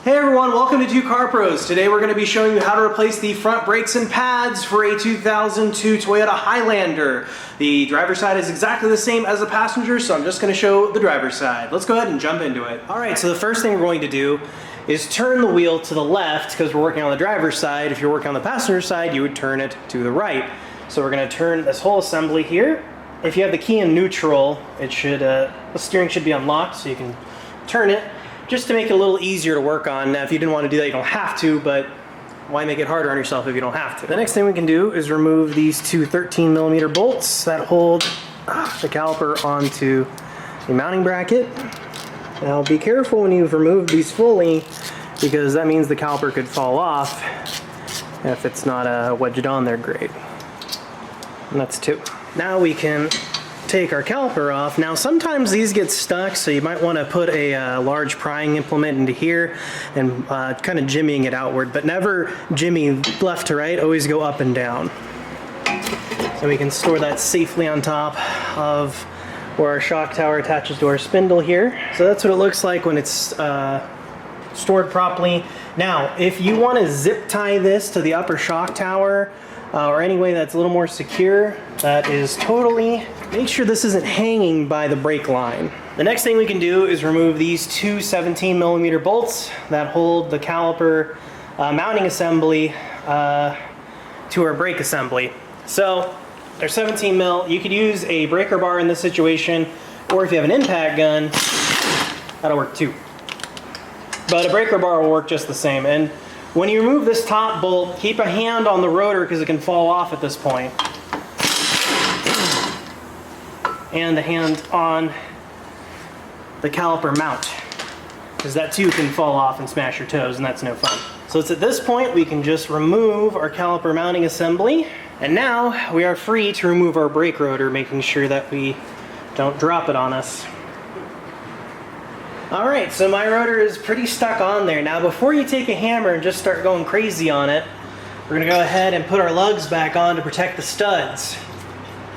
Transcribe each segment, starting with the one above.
Hey everyone, welcome to 2 Car Pros. Today we're going to be showing you how to replace the front brakes and pads for a 2002 Toyota Highlander. The driver's side is exactly the same as the passenger, so I'm just going to show the driver's side. Let's go ahead and jump into it. Alright, so the first thing we're going to do is turn the wheel to the left because we're working on the driver's side. If you're working on the passenger side, you would turn it to the right. So we're going to turn this whole assembly here. If you have the key in neutral, it should the steering should be unlocked so you can turn it, just to make it a little easier to work on. Now, if you didn't want to do that, you don't have to, but why make it harder on yourself if you don't have to? The next thing we can do is remove these two 13mm bolts that hold the caliper onto the mounting bracket. Now, be careful when you've removed these fully, because that means the caliper could fall off if it's not wedged on there great. And that's 2. Now we can take our caliper off. Now sometimes these get stuck, so you might want to put a large prying implement into here and kind of jimmying it outward, but never jimmy left to right, always go up and down. So we can store that safely on top of where our shock tower attaches to our spindle here. So that's what it looks like when it's stored properly. Now, if you want to zip tie this to the upper shock tower, or any way that's a little more secure, that is totally, make sure this isn't hanging by the brake line. The next thing we can do is remove these two 17mm bolts that hold the caliper mounting assembly to our brake assembly. So they're 17mm. You could use a breaker bar in this situation, or if you have an impact gun, that'll work too. But a breaker bar will work just the same. And when you remove this top bolt, keep a hand on the rotor because it can fall off at this point. And a hand on the caliper mount, because that too can fall off and smash your toes, and that's no fun. So it's at this point we can just remove our caliper mounting assembly, and now we are free to remove our brake rotor, making sure that we don't drop it on us. Alright, so my rotor is pretty stuck on there. Now before you take a hammer and just start going crazy on it, we're going to go ahead and put our lugs back on to protect the studs.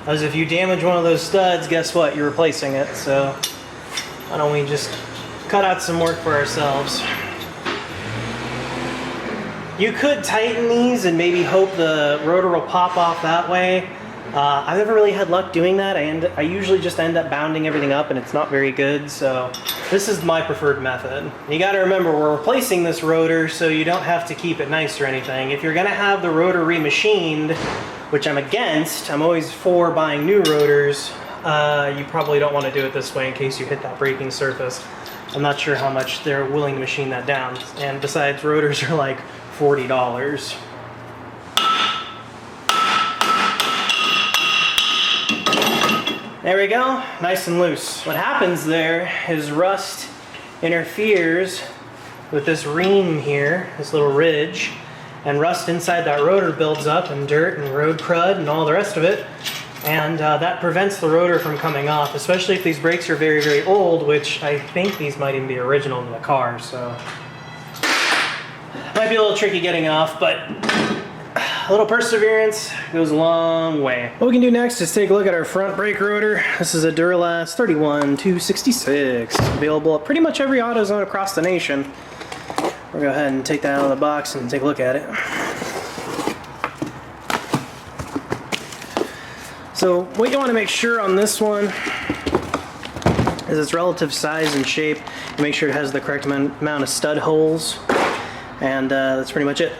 Because if you damage one of those studs, guess what? You're replacing it. So why don't we just cut out some work for ourselves. You could tighten these and maybe hope the rotor will pop off that way. I've never really had luck doing that. I usually just end up bounding everything up and it's not very good, so this is my preferred method. You gotta remember, we're replacing this rotor, so you don't have to keep it nice or anything. If you're gonna have the rotor remachined, which I'm against, I'm always for buying new rotors, you probably don't want to do it this way in case you hit that braking surface. I'm not sure how much they're willing to machine that down, and besides, rotors are like $40. There we go, nice and loose. What happens there is rust interferes with this ream here, this little ridge, and rust inside that rotor builds up, and dirt and road crud and all the rest of it, and that prevents the rotor from coming off, especially if these brakes are very, very old, which I think these might even be original in the car, so might be a little tricky getting off, but a little perseverance goes a long way. What we can do next is take a look at our front brake rotor. This is a Duralast 31266, available at pretty much every AutoZone across the nation. We'll go ahead and take that out of the box and take a look at it. So what you want to make sure on this one is its relative size and shape. You make sure it has the correct amount of stud holes, and that's pretty much it.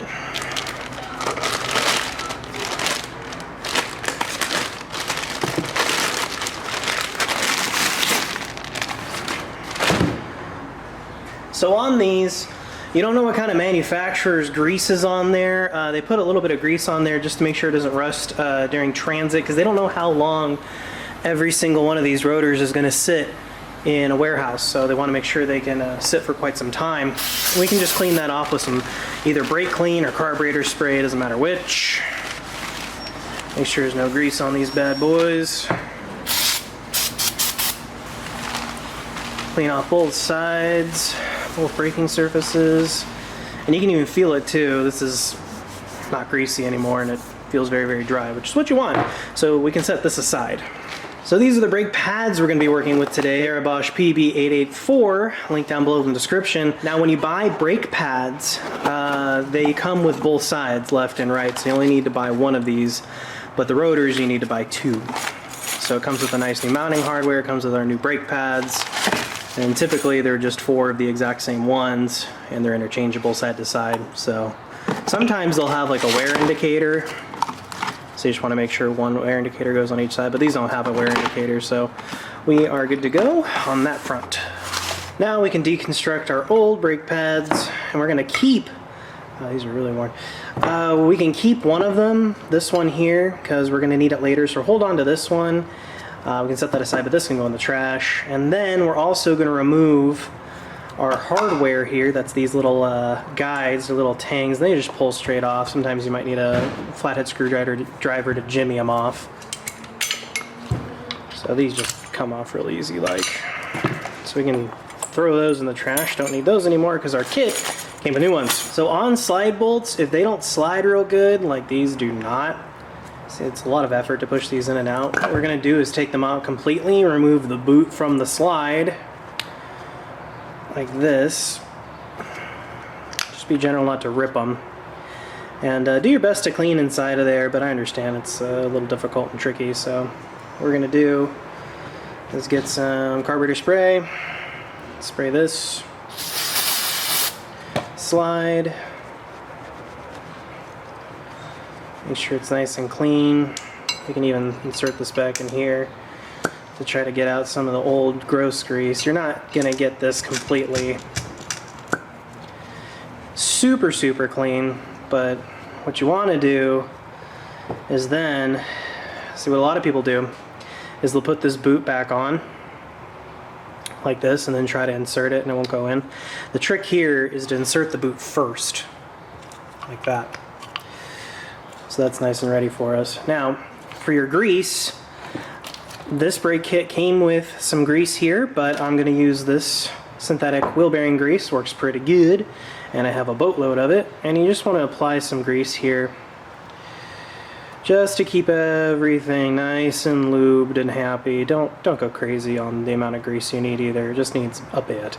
So on these, you don't know what kind of manufacturer's grease is on there. They put a little bit of grease on there just to make sure it doesn't rust during transit, because they don't know how long every single one of these rotors is going to sit in a warehouse. So they want to make sure they can sit for quite some time. We can just clean that off with some either brake clean or carburetor spray, doesn't matter which. Make sure there's no grease on these bad boys. Clean off both sides, both braking surfaces, and you can even feel it too. This is not greasy anymore and it feels very, very dry, which is what you want. So we can set this aside. So these are the brake pads we're going to be working with today. They're a Bosch PB884, link down below in the description. Now when you buy brake pads, they come with both sides, left and right, so you only need to buy one of these, but the rotors you need to buy two. So it comes with a nice new mounting hardware, it comes with our new brake pads, and typically they're just 4 of the exact same ones, and they're interchangeable side to side. So sometimes they'll have like a wear indicator, so you just want to make sure one wear indicator goes on each side, but these don't have a wear indicator, so we are good to go on that front. Now we can deconstruct our old brake pads, and we're going to keep, these are really worn, we can keep one of them, this one here, because we're going to need it later, so hold on to this one. We can set that aside, but this can go in the trash. And then we're also going to remove our hardware here. That's these little guides, the little tangs. They just pull straight off. Sometimes you might need a flathead screwdriver to jimmy them off. So these just come off real easy like. So we can throw those in the trash. Don't need those anymore because our kit came with new ones. So on slide bolts, if they don't slide real good, like these do not, see, it's a lot of effort to push these in and out. What we're going to do is take them out completely, remove the boot from the slide, like this. Just be general not to rip them. And do your best to clean inside of there, but I understand it's a little difficult and tricky, so what we're going to do is get some carburetor spray, spray this, slide, make sure it's nice and clean. We can even insert this back in here to try to get out some of the old gross grease. You're not going to get this completely super clean, but what you want to do is then, see what a lot of people do is they'll put this boot back on like this and then try to insert it and it won't go in. The trick here is to insert the boot first, like that. So that's nice and ready for us. Now, for your grease, this brake kit came with some grease here, but I'm going to use this synthetic wheel bearing grease. Works pretty good, and I have a boatload of it. And you just want to apply some grease here just to keep everything nice and lubed and happy. Don't go crazy on the amount of grease you need either. It just needs a bit.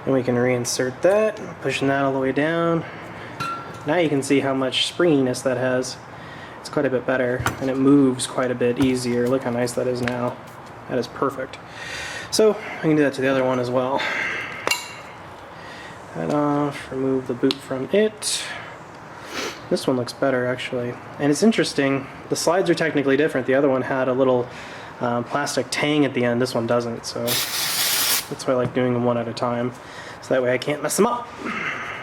And we can reinsert that, pushing that all the way down. Now you can see how much springiness that has. It's quite a bit better, and it moves quite a bit easier. Look how nice that is now. That is perfect. So I can do that to the other one as well. That off, remove the boot from it. This one looks better actually. And it's interesting, the slides are technically different. The other one had a little plastic tang at the end. This one doesn't, so that's why I like doing them one at a time. So that way I can't mess them up.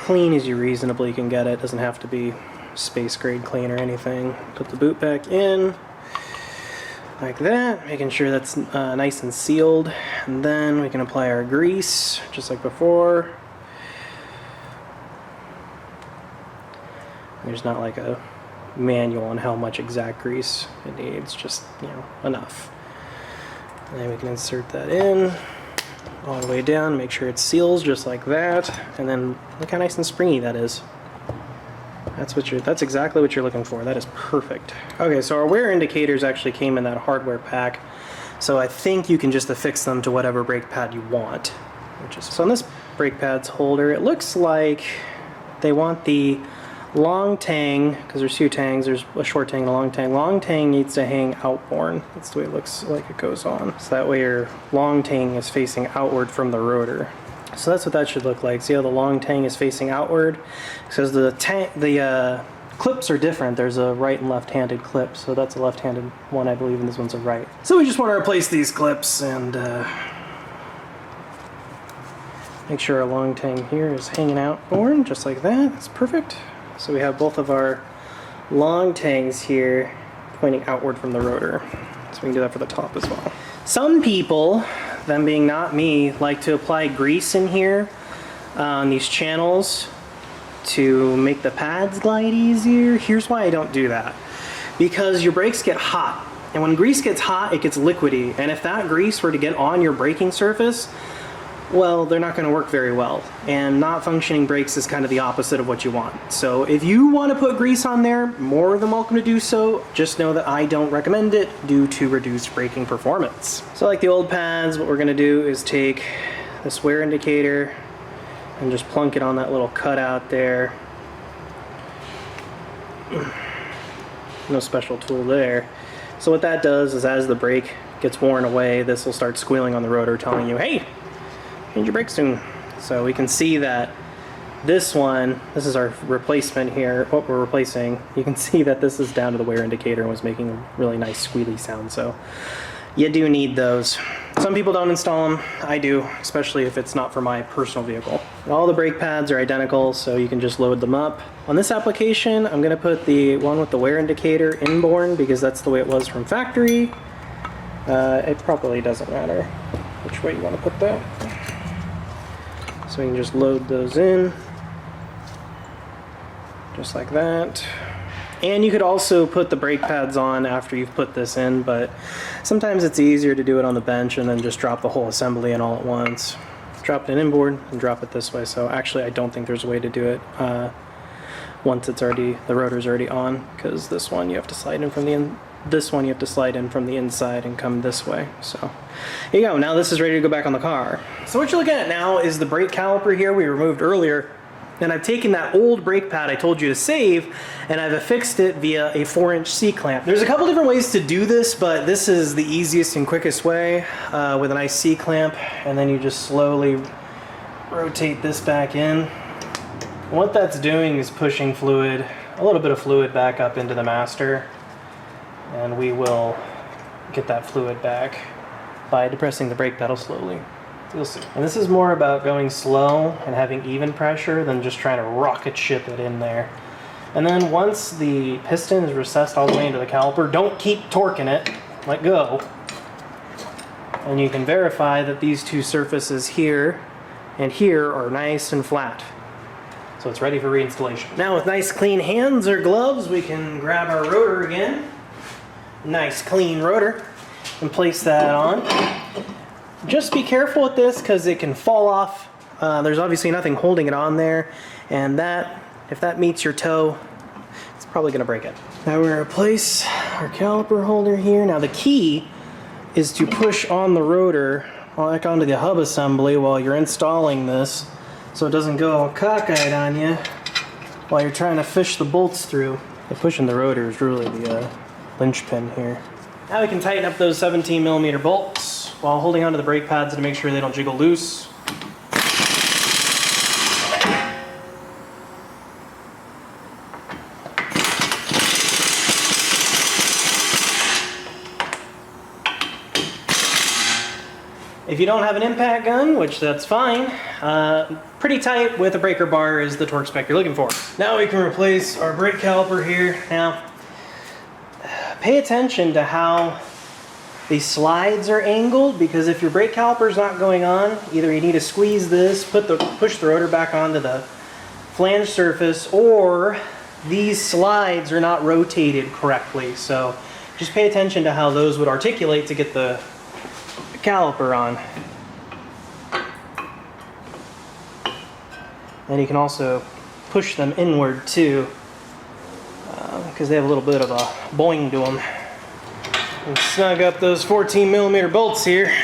Clean as you reasonably can get it. Doesn't have to be space grade clean or anything. Put the boot back in like that, making sure that's nice and sealed, and then we can apply our grease just like before. There's not like a manual on how much exact grease it needs, just, you know, enough. And then we can insert that in all the way down, make sure it seals just like that, and then look how nice and springy that is. That's exactly what you're looking for. That is perfect. Okay, so our wear indicators actually came in that hardware pack, so I think you can just affix them to whatever brake pad you want. So on this brake pads holder, it looks like they want the long tang, because there's two tangs, there's a short tang and a long tang. Long tang needs to hang outboard. That's the way it looks like it goes on. So that way your long tang is facing outward from the rotor. So that's what that should look like. See how the long tang is facing outward? Because the clips are different. There's a right and left-handed clip, so that's a left-handed one, I believe, and this one's a right. So we just want to replace these clips and make sure our long tang here is hanging outboard, just like that. That's perfect. So we have both of our long tangs here pointing outward from the rotor. So we can do that for the top as well. Some people, them being not me, like to apply grease in here on these channels to make the pads glide easier. Here's why I don't do that. Because your brakes get hot, and when grease gets hot, it gets liquidy, and if that grease were to get on your braking surface, well, they're not going to work very well. And not functioning brakes is kind of the opposite of what you want. So if you want to put grease on there, more than welcome to do so. Just know that I don't recommend it due to reduced braking performance. So like the old pads, what we're going to do is take this wear indicator and just plunk it on that little cutout there. No special tool there. So what that does is as the brake gets worn away, this will start squealing on the rotor telling you, hey, change your brakes soon. So we can see that this one, this is our replacement here, what we're replacing. You can see that this is down to the wear indicator and was making a really nice squealy sound. So you do need those. Some people don't install them. I do, especially if it's not for my personal vehicle. And all the brake pads are identical, so you can just load them up. On this application, I'm gonna put the one with the wear indicator inborn because that's the way it was from factory. It probably doesn't matter which way you want to put that. So you can just load those in, just like that. And you could also put the brake pads on after you've put this in, but sometimes it's easier to do it on the bench and then just drop the whole assembly in all at once. Drop it in inboard and drop it this way. So actually I don't think there's a way to do it once it's already, the rotor's already on, because this one you have to slide in from the inside and come this way. So here you go. Now this is ready to go back on the car. So what you're looking at now is the brake caliper here we removed earlier. And I've taken that old brake pad I told you to save and I've affixed it via a 4-inch C-clamp. There's a couple different ways to do this, but this is the easiest and quickest way with a nice C-clamp, and then you just slowly rotate this back in. And what that's doing is pushing fluid, a little bit of fluid back up into the master, and we will get that fluid back by depressing the brake pedal slowly. You'll see. And this is more about going slow and having even pressure than just trying to rocket ship it in there. And then once the piston is recessed all the way into the caliper, don't keep torquing it, let go. And you can verify that these two surfaces here and here are nice and flat. So it's ready for reinstallation. Now with nice clean hands or gloves, we can grab our rotor again. Nice clean rotor, and place that on. Just be careful with this because it can fall off. There's obviously nothing holding it on there, and that, if that meets your toe, it's probably gonna break it. Now we're gonna replace our caliper holder here. Now the key is to push on the rotor back onto the hub assembly while you're installing this, so it doesn't go cockeyed on you while you're trying to fish the bolts through. And pushing the rotor is really the linchpin here. Now we can tighten up those 17mm bolts while holding onto the brake pads to make sure they don't jiggle loose. If you don't have an impact gun, which that's fine, pretty tight with a breaker bar is the torque spec you're looking for. Now we can replace our brake caliper here. Now, pay attention to how these slides are angled, because if your brake caliper is not going on, either you need to squeeze this, push the rotor back onto the flange surface, or these slides are not rotated correctly. So just pay attention to how those would articulate to get the caliper on. And you can also push them inward too, because they have a little bit of a boing to them. And snug up those 14mm bolts here.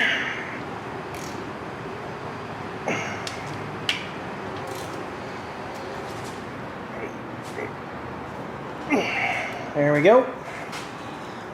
There we go.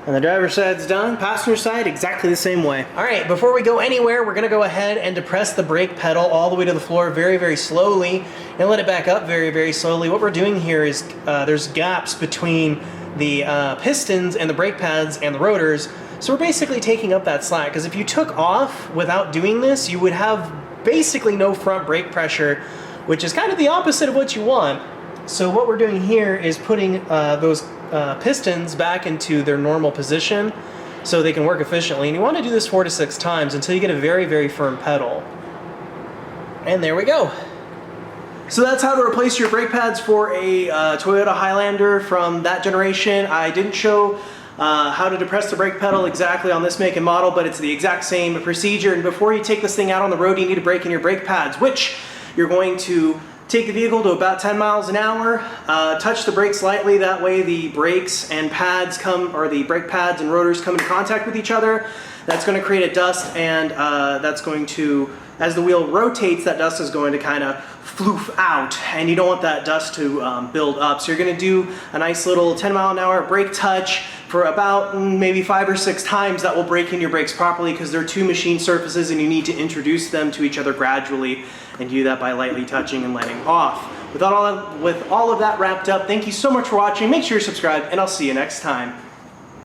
And the driver's side's done. Passenger side, exactly the same way. All right, before we go anywhere, we're gonna go ahead and depress the brake pedal all the way to the floor very, very slowly and let it back up very, very slowly. What we're doing here is there's gaps between the pistons and the brake pads and the rotors. So we're basically taking up that slack, because if you took off without doing this, you would have basically no front brake pressure, which is kind of the opposite of what you want. So what we're doing here is putting those pistons back into their normal position so they can work efficiently. And you want to do this 4 to 6 times until you get a very, very firm pedal. And there we go. So that's how to replace your brake pads for a Toyota Highlander from that generation. I didn't show how to depress the brake pedal exactly on this make and model, but it's the exact same procedure. And before you take this thing out on the road, you need to brake in your brake pads, which you're going to take the vehicle to about 10 miles an hour, touch the brakes lightly, that way the brakes and pads or the brake pads and rotors come into contact with each other. That's going to create a dust, and that's going to, as the wheel rotates, that dust is going to kind of floof out, and you don't want that dust to build up. So you're going to do a nice little 10 mile an hour brake touch for about maybe 5 or 6 times. That will brake in your brakes properly, because they're two machine surfaces and you need to introduce them to each other gradually, and do that by lightly touching and letting off. With all of that wrapped up, thank you so much for watching. Make sure you're subscribed, and I'll see you next time.